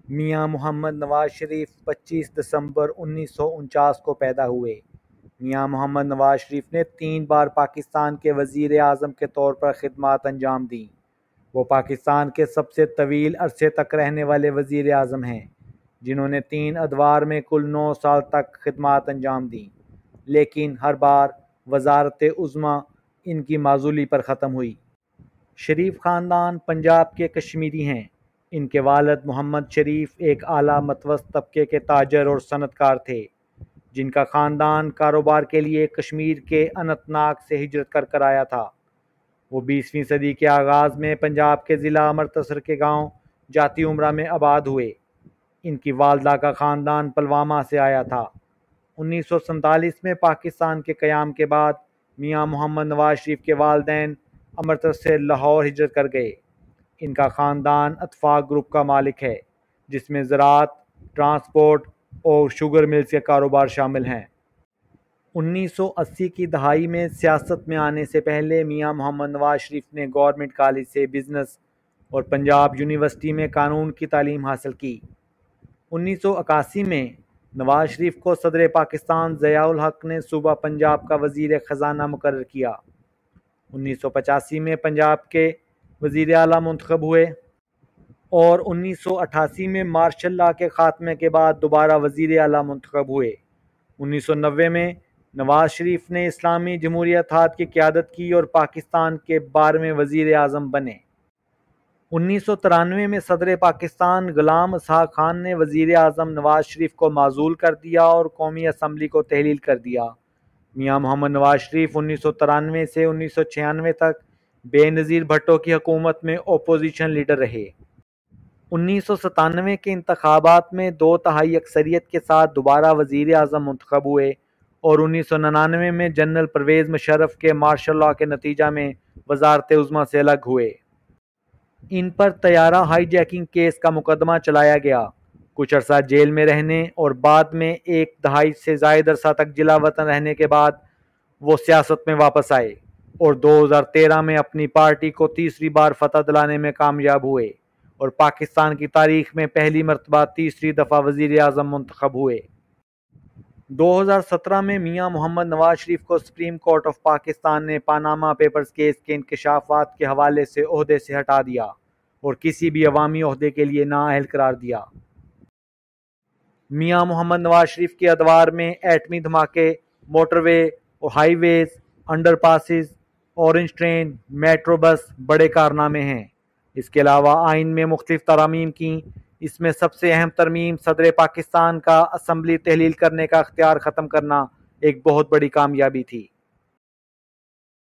میاں محمد نواز شریف 25 دسمبر 1949 کو پیدا ہوئے۔ میاں محمد نواز شریف نے 3 بار پاکستان کے وزیر اعظم کے طور پر خدمات انجام دیں۔ وہ پاکستان کے سب سے طویل عرصے تک رہنے والے وزیر اعظم ہیں، جنہوں نے 3 ادوار میں کل 9 سال تک خدمات انجام دیں، لیکن ہر بار وزارت عظمیٰ ان کی معزولی پر ختم ہوئی۔ شریف خاندان پنجاب کے کشمیری ہیں۔ ان کے والد محمد شریف ایک اعلیٰ متوسط طبقے کے تاجر اور صنعت کار تھے، جن کا خاندان کاروبار کے لیے کشمیر کے اننت ناگ سے ہجرت کر آیا تھا۔ وہ 20ویں صدی کے آغاز میں پنجاب کے ضلع امرتسر کے گاؤں جاتی امرا میں آباد ہوئے۔ ان کی والدہ کا خاندان پلوامہ سے آیا تھا۔ 1947 میں پاکستان کے قیام کے بعد میاں محمد نواز شریف کے والدین امرتسر سے لاہور ہجرت کر گئے۔ ان کا خاندان اتفاق گروپ کا مالک ہے، جس میں زراعت، ٹرانسپورٹ اور شوگر ملز کے کاروبار شامل ہیں۔ 1980 کی دہائی میں سیاست میں آنے سے پہلے میاں محمد نواز شریف نے گورنمنٹ کالج سے بزنس اور پنجاب یونیورسٹی میں قانون کی تعلیم حاصل کی۔ 1981 میں نواز شریف کو صدر پاکستان ضیاء الحق نے صوبہ پنجاب کا وزیر خزانہ مقرر کیا۔ 1985 میں پنجاب کے وزیر اعلیٰ منتخب ہوئے اور 1988 میں مارشل لاء کے خاتمے کے بعد دوبارہ وزیر اعلیٰ منتخب ہوئے۔ 1990 میں نواز شریف نے اسلامی جمہوریہ اتحاد کی قیادت کی اور پاکستان کے 12ویں وزیر اعظم بنے۔ 1993 میں صدر پاکستان غلام اسحاق خان نے وزیر اعظم نواز شریف کو معزول کر دیا اور قومی اسمبلی کو تحلیل کر دیا۔ میاں محمد نواز شریف 1993 سے 1996 تک بے نظیر بھٹو کی حکومت میں اپوزیشن لیڈر رہے۔ 1997 کے انتخابات میں 2/3 اکثریت کے ساتھ دوبارہ وزیر اعظم منتخب ہوئے اور 1999 میں جنرل پرویز مشرف کے مارشل لاء کے نتیجہ میں وزارت عظمیٰ سے الگ ہوئے۔ ان پر طیارہ ہائی جیکنگ کیس کا مقدمہ چلایا گیا۔ کچھ عرصہ جیل میں رہنے اور بعد میں 1 دہائی سے زائد عرصہ تک جلا وطن رہنے کے بعد وہ سیاست میں واپس آئے اور 2013 میں اپنی پارٹی کو تیسری بار فتح دلانے میں کامیاب ہوئے اور پاکستان کی تاریخ میں پہلی مرتبہ تیسری دفعہ وزیر اعظم منتخب ہوئے۔ 2017 میں میاں محمد نواز شریف کو سپریم کورٹ آف پاکستان نے پاناما پیپرز کیس کے انکشافات کے حوالے سے عہدے سے ہٹا دیا اور کسی بھی عوامی عہدے کے لیے نااہل قرار دیا۔ میاں محمد نواز شریف کے ادوار میں ایٹمی دھماکے، موٹر وے اور highways, underpasses, orange train, metro bus بڑے کارنامے ہیں۔ اس کے علاوہ آئین میں مختلف ترامیم کیں۔ اس میں سب سے اہم ترمیم صدر پاکستان کا اسمبلی تحلیل کرنے کا اختیار ختم کرنا ایک بہت بڑی کامیابی تھی۔